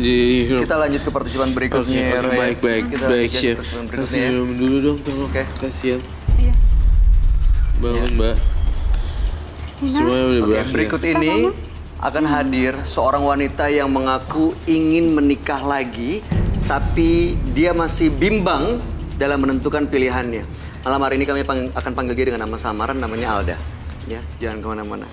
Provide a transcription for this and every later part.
Anjir. Kita lanjut ke partisipan berikutnya. Oke, baik, Kita baik, lanjut ke Chef. partisipan berikutnya. Kasih minum dulu dong, tolong. Oke. Kasihan. Iya. Bangun, Mbak. Semuanya udah Oke, berakhir. berikut ini akan hadir seorang wanita yang mengaku ingin menikah lagi, tapi dia masih bimbang dalam menentukan pilihannya. Malam hari ini kami akan panggil dia dengan nama samaran, namanya Alda. Ya, jangan kemana-mana.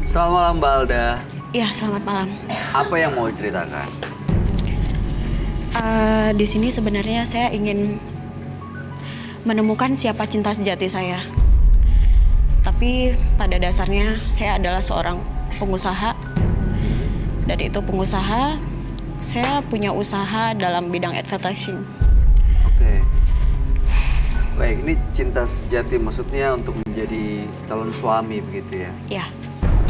Selamat malam Mbak Alda. Iya, selamat malam. Apa yang mau diceritakan? Di sini sebenarnya saya ingin menemukan siapa cinta sejati saya. Tapi pada dasarnya saya adalah seorang pengusaha. Dari itu pengusaha, saya punya usaha dalam bidang advertising. Oke. Baik, ini cinta sejati maksudnya untuk menjadi calon suami begitu ya? Ya,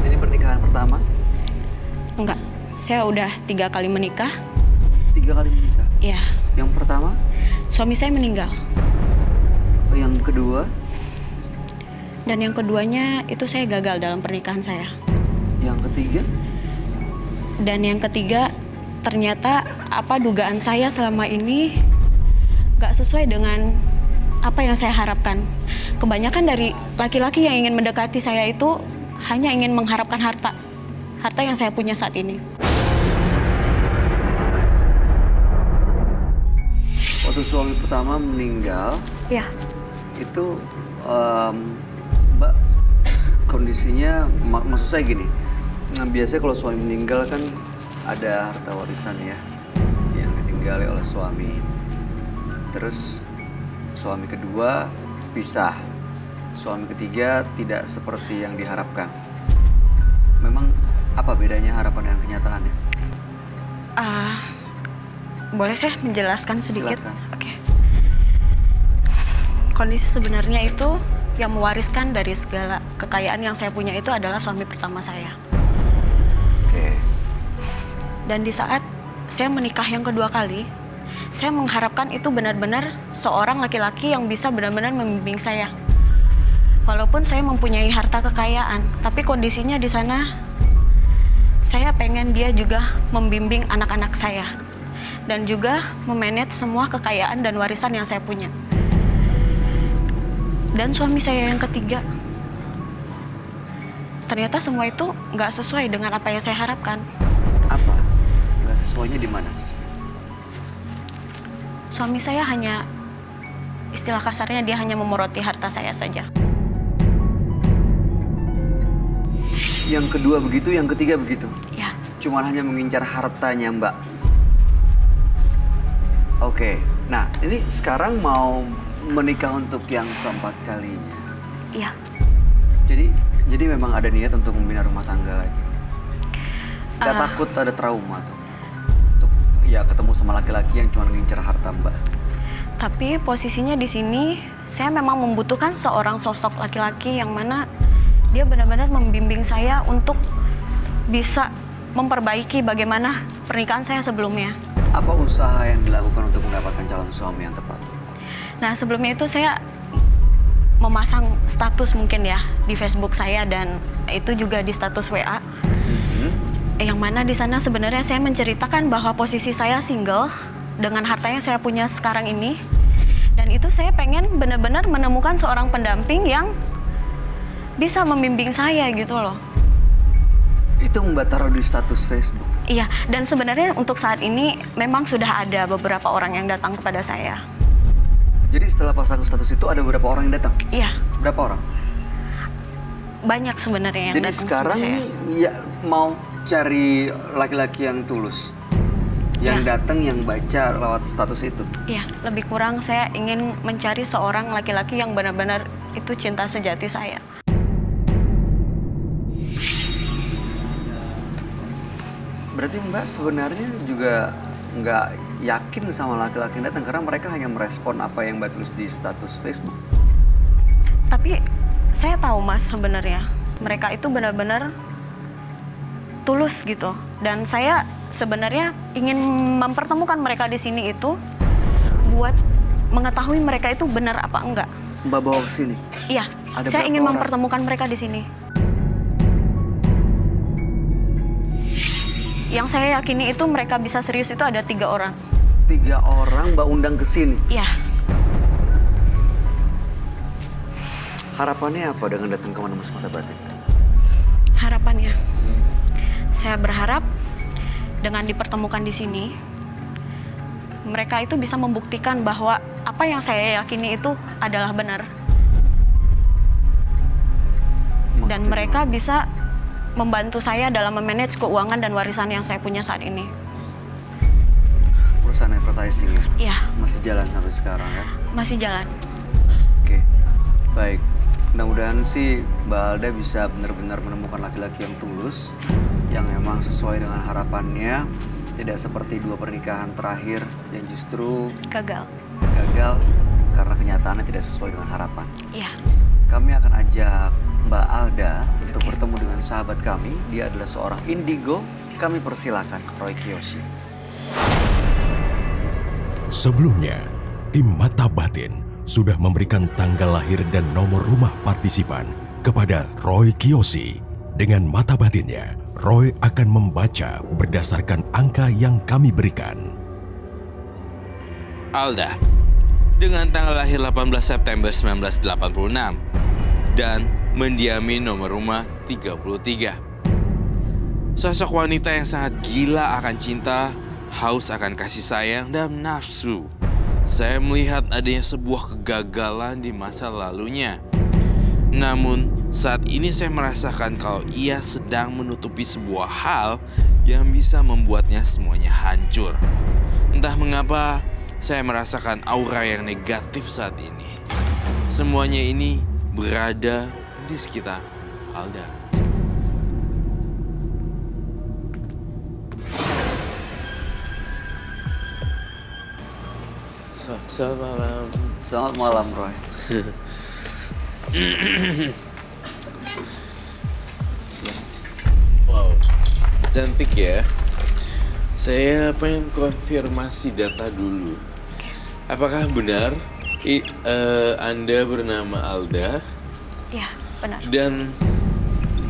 Ini pernikahan pertama? enggak. Saya udah 3 kali menikah. 3 kali menikah? Ya, Yang pertama? suami saya meninggal. Yang kedua? Dan yang keduanya itu saya gagal dalam pernikahan saya. Yang ketiga? Dan yang ketiga, ternyata apa dugaan saya selama ini gak sesuai dengan apa yang saya harapkan. Kebanyakan dari laki-laki yang ingin mendekati saya itu hanya ingin mengharapkan harta yang saya punya saat ini. Waktu suami pertama meninggal, Ya, itu Mbak kondisinya, maksud saya gini, nah biasanya kalau suami meninggal kan ada harta warisan ya yang ditinggali oleh suami. Terus suami kedua pisah, suami ketiga tidak seperti yang diharapkan. Memang apa bedanya harapan dan kenyataannya? boleh saya menjelaskan sedikit? Silakan. Oke. Kondisi sebenarnya itu yang mewariskan dari segala kekayaan yang saya punya itu adalah suami pertama saya. Oke. Dan di saat saya menikah yang kedua kali, saya mengharapkan itu benar-benar seorang laki-laki yang bisa benar-benar membimbing saya. Walaupun saya mempunyai harta kekayaan, tapi kondisinya di sana saya pengen dia juga membimbing anak-anak saya dan juga memanage semua kekayaan dan warisan yang saya punya. Dan suami saya yang ketiga, ternyata semua itu nggak sesuai dengan apa yang saya harapkan. Apa? Nggak sesuainya di mana? Suami saya hanya, istilah kasarnya dia hanya memoroti harta saya saja. Yang kedua begitu, yang ketiga begitu. Ya, Cuman hanya mengincar hartanya, Mbak. Oke. Nah, ini sekarang mau menikah untuk yang keempat kalinya. iya. Jadi memang ada niat untuk membina rumah tangga lagi. Nggak takut ada trauma tuh? Untuk ya ketemu sama laki-laki yang cuma mengincar harta, Mbak. Tapi posisinya di sini, saya memang membutuhkan seorang sosok laki-laki yang mana dia benar-benar membimbing saya untuk bisa memperbaiki bagaimana pernikahan saya sebelumnya. Apa usaha yang dilakukan untuk mendapatkan calon suami yang tepat? Nah, sebelumnya itu saya memasang status mungkin ya di Facebook saya dan itu juga di status WA. Yang mana di sana sebenarnya saya menceritakan bahwa posisi saya single dengan harta yang saya punya sekarang ini. Dan itu saya pengen benar-benar menemukan seorang pendamping yang bisa membimbing saya gitu loh. Itu Mbak taruh di status Facebook? Iya, dan sebenarnya untuk saat ini memang sudah ada beberapa orang yang datang kepada saya. Jadi setelah pasang status itu ada beberapa orang yang datang? Iya, Berapa orang? banyak sebenarnya yang Jadi datang sekarang kepada saya. nih ya mau cari laki-laki yang tulus, yang Ya. datang, yang baca lewat status itu. Iya, lebih kurang saya ingin mencari seorang laki-laki yang benar-benar itu cinta sejati saya. Berarti Mbak sebenarnya juga nggak yakin sama laki-laki yang datang karena mereka hanya merespon apa yang Mbak tulis di status Facebook. Tapi saya tahu Mas sebenarnya mereka itu benar-benar tulus gitu. Dan saya sebenarnya ingin mempertemukan mereka di sini itu buat mengetahui mereka itu benar apa enggak. Mbak bawa ke sini. Iya, Ada saya berapa ingin orang? mempertemukan mereka di sini. Yang saya yakini itu mereka bisa serius itu ada 3 orang. 3 orang Mbak undang ke sini. Iya, Harapannya apa dengan datang ke Menembus Mata Batin? harapannya. Saya berharap dengan dipertemukan di sini, mereka itu bisa membuktikan bahwa apa yang saya yakini itu adalah benar. Dan Maksudnya mereka bisa membantu saya dalam memanage keuangan dan warisan yang saya punya saat ini. perusahaan advertising ya? Iya, Masih jalan sampai sekarang ya? masih jalan. Oke, baik. Mudah-mudahan sih Mbak Alda bisa benar-benar menemukan laki-laki yang tulus, yang memang sesuai dengan harapannya, tidak seperti 2 pernikahan terakhir yang justru Gagal. gagal karena kenyataannya tidak sesuai dengan harapan. Iya. Kami akan ajak Mbak Alda untuk bertemu dengan sahabat kami. Dia adalah seorang indigo. Kami persilakan Roy Kiyoshi. Sebelumnya, tim Mata Batin sudah memberikan tanggal lahir dan nomor rumah partisipan kepada Roy Kiyoshi. Dengan mata batinnya, Roy akan membaca berdasarkan angka yang kami berikan. Alda, dengan tanggal lahir 18 September 1986 dan mendiami nomor rumah 33. Sosok wanita yang sangat gila akan cinta, haus akan kasih sayang, dan nafsu. Saya melihat adanya sebuah kegagalan di masa lalunya. Namun, saat ini saya merasakan kalau ia sedang menutupi sebuah hal yang bisa membuatnya semuanya hancur. Entah mengapa, saya merasakan aura yang negatif saat ini. Semuanya ini berada di sekitar Alda. Selamat malam. Selamat malam, Roy. Wow, cantik ya. Saya pengen konfirmasi data dulu. Apakah benar Anda bernama Alda Iya, benar. dan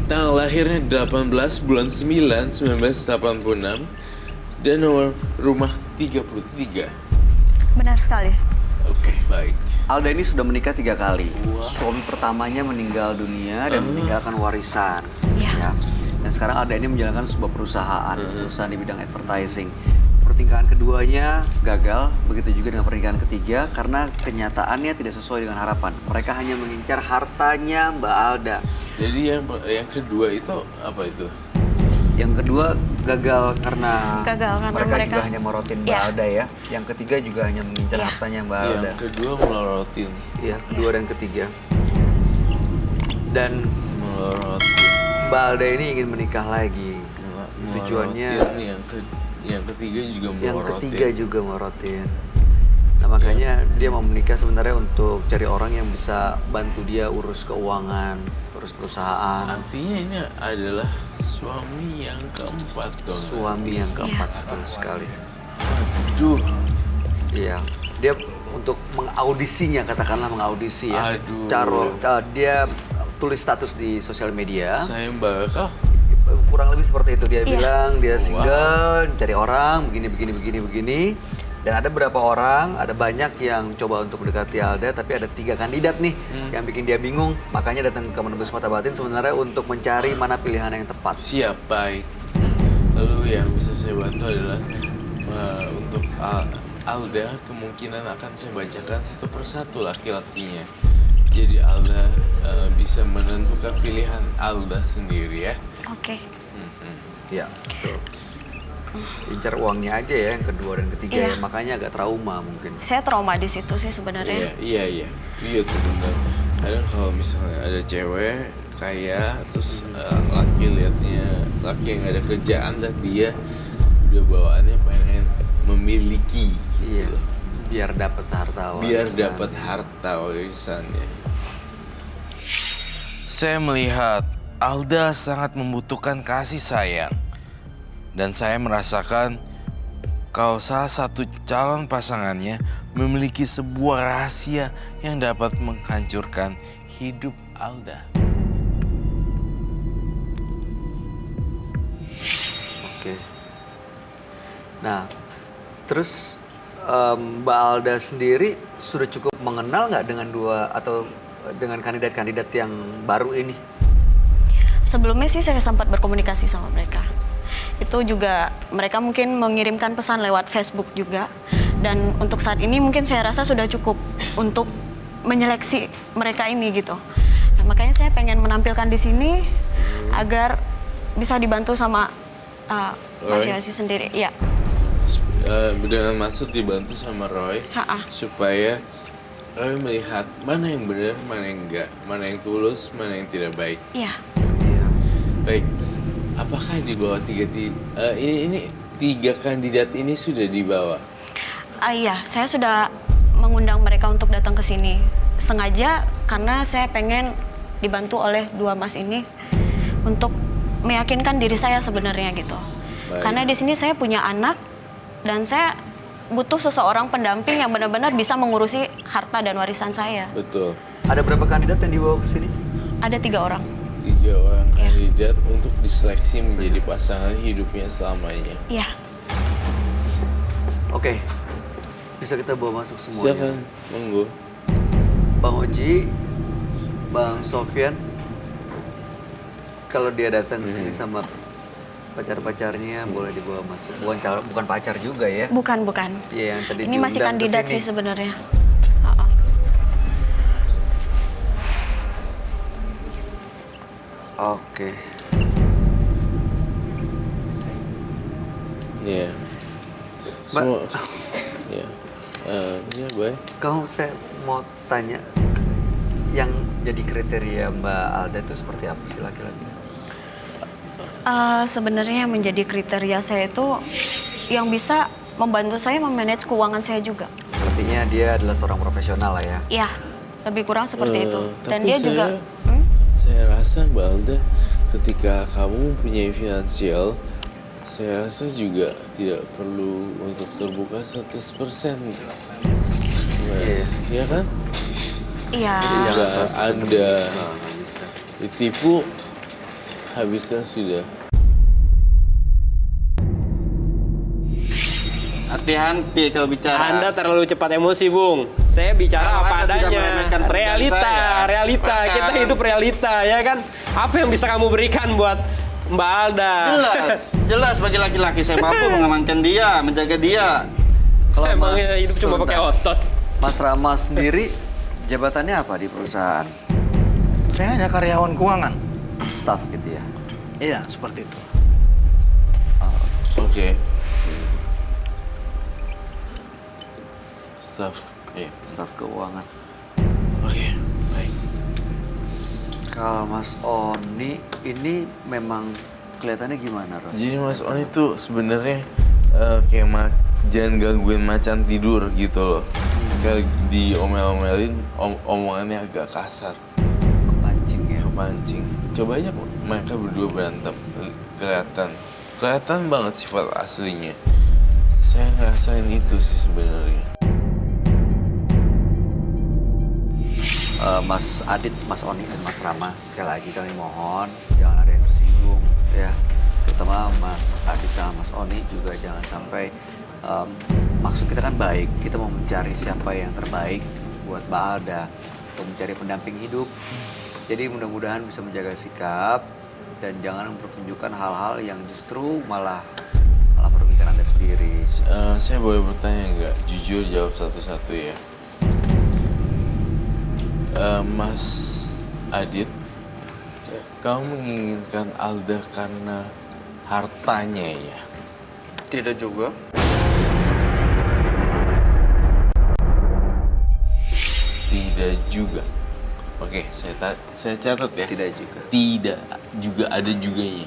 tanggal lahirnya 18 bulan 9 1986 dan nomor rumah 33? Benar sekali. Oke, baik. Alda ini sudah menikah 3 kali. Suami pertamanya meninggal dunia dan meninggalkan warisan. Iya. Ya. Dan sekarang Alda ini menjalankan sebuah perusahaan di bidang advertising. Pernikahan keduanya gagal, begitu juga dengan pernikahan ketiga karena kenyataannya tidak sesuai dengan harapan. Mereka hanya mengincar hartanya Mbak Alda. Jadi yang kedua itu apa itu? Yang kedua gagal karena mereka mereka juga hanya morotin Mbak Iya. Alda ya. Yang ketiga juga hanya mengincar Iya. hartanya Mbak Alda. Yang kedua melorotin. Iya, kedua dan ketiga. Dan Melorotin. Mbak Alda ini ingin menikah lagi. Tujuannya Melorotin. Yang ketiga juga melorotin. yang ketiga juga morotin. Nah makanya dia mau menikah sebenarnya untuk cari orang yang bisa bantu dia urus keuangan, urus perusahaan. Artinya ini adalah suami yang keempat dong. Suami yang keempat, betul sekali. Aduh. Iya, dia untuk mengaudisinya, katakanlah mengaudisi ya. Aduh. Dia tulis status di sosial media. Saya bakal. Kurang lebih seperti itu, dia Iya. bilang dia single, cari orang begini. Dan ada beberapa orang, ada banyak yang coba untuk mendekati Alda, tapi ada 3 kandidat nih yang bikin dia bingung. Makanya datang ke Menembus Mata Batin sebenarnya untuk mencari mana pilihan yang tepat. Siap, baik. Lalu yang bisa saya bantu adalah untuk Alda, kemungkinan akan saya bacakan satu persatu laki-lakinya. Jadi Alda bisa menentukan pilihan Alda sendiri ya. Oke. Iya, betul. Incar uangnya aja ya yang kedua dan ketiga Iya. ya. Makanya agak trauma mungkin. Saya trauma di situ sih sebenarnya. Iya tuh benar. Kadang kalau misalnya ada cewek kaya terus laki liatnya laki yang ada kerjaan dan dia udah bawaannya pengen memiliki. Iya. Gitu. Biar dapat harta warisan. Biar dapat harta warisannya. Saya melihat Alda sangat membutuhkan kasih sayang. Dan saya merasakan kalau salah satu calon pasangannya memiliki sebuah rahasia yang dapat menghancurkan hidup Alda. Oke. Nah, terus Mbak Alda sendiri sudah cukup mengenal nggak dengan dengan kandidat-kandidat yang baru ini? Sebelumnya sih saya sempat berkomunikasi sama mereka. Itu juga mereka mungkin mengirimkan pesan lewat Facebook juga. Dan untuk saat ini mungkin saya rasa sudah cukup untuk menyeleksi mereka ini gitu. Nah, makanya saya pengen menampilkan di sini agar bisa dibantu sama Mas Yosi sendiri. Ya. Dengan maksud dibantu sama Roy supaya Roy melihat mana yang benar, mana yang enggak, mana yang tulus, mana yang tidak baik. Iya. Baik, apakah di bawah ini tiga kandidat ini sudah dibawa? Iya, saya sudah mengundang mereka untuk datang ke sini sengaja karena saya pengen dibantu oleh dua mas ini untuk meyakinkan diri saya sebenarnya gitu. Baik. Karena di sini saya punya anak dan saya butuh seseorang pendamping yang benar-benar bisa mengurusi harta dan warisan saya. Betul. Ada berapa kandidat yang dibawa ke sini? Ada 3 orang. 3 orang kandidat untuk diseleksi menjadi pasangan hidupnya selamanya. Iya. Oke. Bisa kita bawa masuk semuanya. Silakan, monggo. Bang Oji, Bang Sofyan, kalau dia datang ke sini sama pacar-pacarnya boleh dibawa masuk. Bukan pacar juga ya? Bukan. Iya, yang tadi Ini masih diundang kandidat kesini. sih sebenarnya. Oke. Iya. Semua. Iya. Iya, baik. Saya mau tanya, yang jadi kriteria Mbak Alda itu seperti apa sih laki-laki? Sebenarnya yang menjadi kriteria saya itu yang bisa membantu saya memanage keuangan saya juga. Sepertinya dia adalah seorang profesional lah ya. Iya, lebih kurang seperti itu. Dan Tapi dia juga. Saya rasa Mbak Alda, ketika kamu mempunyai finansial, saya rasa juga tidak perlu untuk terbuka 100%. Iya kan? Iya. Jika Anda Nggak bisa. ditipu, habislah sudah. Hati-hati kalau bicara. Anda terlalu cepat emosi, Bung. Saya bicara Kalau apa Anda tidak adanya. meremehkan pekerjaan Realita. saya, Kita hidup realita, ya kan? Apa yang bisa kamu berikan buat Mbak Alda? Jelas bagi laki-laki saya mampu mengamankan dia, menjaga dia. Kalau Emangnya hidup cuma sebentar. pakai otot. Mas Rama sendiri jabatannya apa di perusahaan? Saya hanya karyawan keuangan. Staff gitu ya? Iya, seperti itu. Oke. Staff. Iya. Staff keuangan. Oke, baik. Kalau Mas Oni ini memang kelihatannya gimana, Ros? Jadi Mas Oni tuh sebenarnya kayak jangan gangguin macan tidur gitu loh. Sekali diomel-omelin, omongannya agak kasar. Kepancing ya? Kepancing. Coba aja mereka berdua berantem. Kelihatan banget sifat aslinya. Saya ngerasain itu sih sebenarnya. Mas Adit, Mas Oni, dan Mas Rama, sekali lagi kami mohon jangan ada yang tersinggung ya. Terutama Mas Adit sama Mas Oni juga jangan sampai, maksud kita kan baik, kita mau mencari siapa yang terbaik buat Mbak Alda untuk mencari pendamping hidup. Jadi mudah-mudahan bisa menjaga sikap dan jangan mempertunjukkan hal-hal yang justru malah merugikan Anda sendiri. Saya boleh bertanya nggak? Jujur jawab satu-satu ya. Mas Adit, kamu menginginkan Alda karena hartanya ya? Tidak juga. Tidak juga. Oke, saya catat ya. Tidak juga. Tidak juga, ada juganya.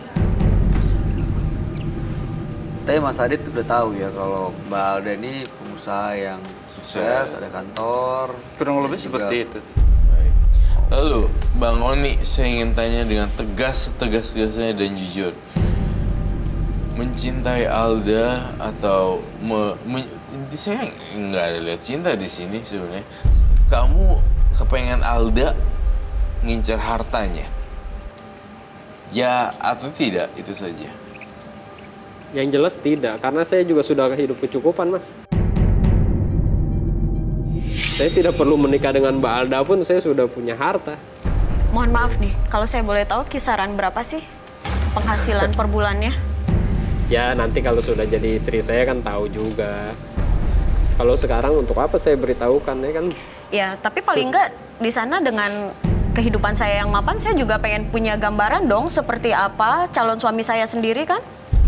Tapi Mas Adit udah tahu ya kalau Mbak Alda ini pengusaha yang sukses, ada kantor. Kurang lebih juga- seperti itu. Baik. Lalu, Bang Oni, saya ingin tanya dengan tegas-tegasnya dan jujur. Mencintai Alda atau saya nggak ada lihat cinta di sini sebenarnya. Kamu kepengen Alda ngincar hartanya? Ya atau tidak, itu saja. Yang jelas tidak, karena saya juga sudah hidup kecukupan, Mas. Saya tidak perlu menikah dengan Mbak Alda pun saya sudah punya harta. Mohon maaf nih, kalau saya boleh tahu kisaran berapa sih penghasilan per bulannya? Ya nanti kalau sudah jadi istri saya kan tahu juga. Kalau sekarang untuk apa saya beritahukan ya kan? Ya, tapi paling enggak di sana dengan kehidupan saya yang mapan, saya juga pengen punya gambaran dong seperti apa calon suami saya sendiri kan?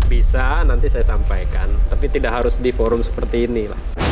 Bisa nanti saya sampaikan, tapi tidak harus di forum seperti ini lah.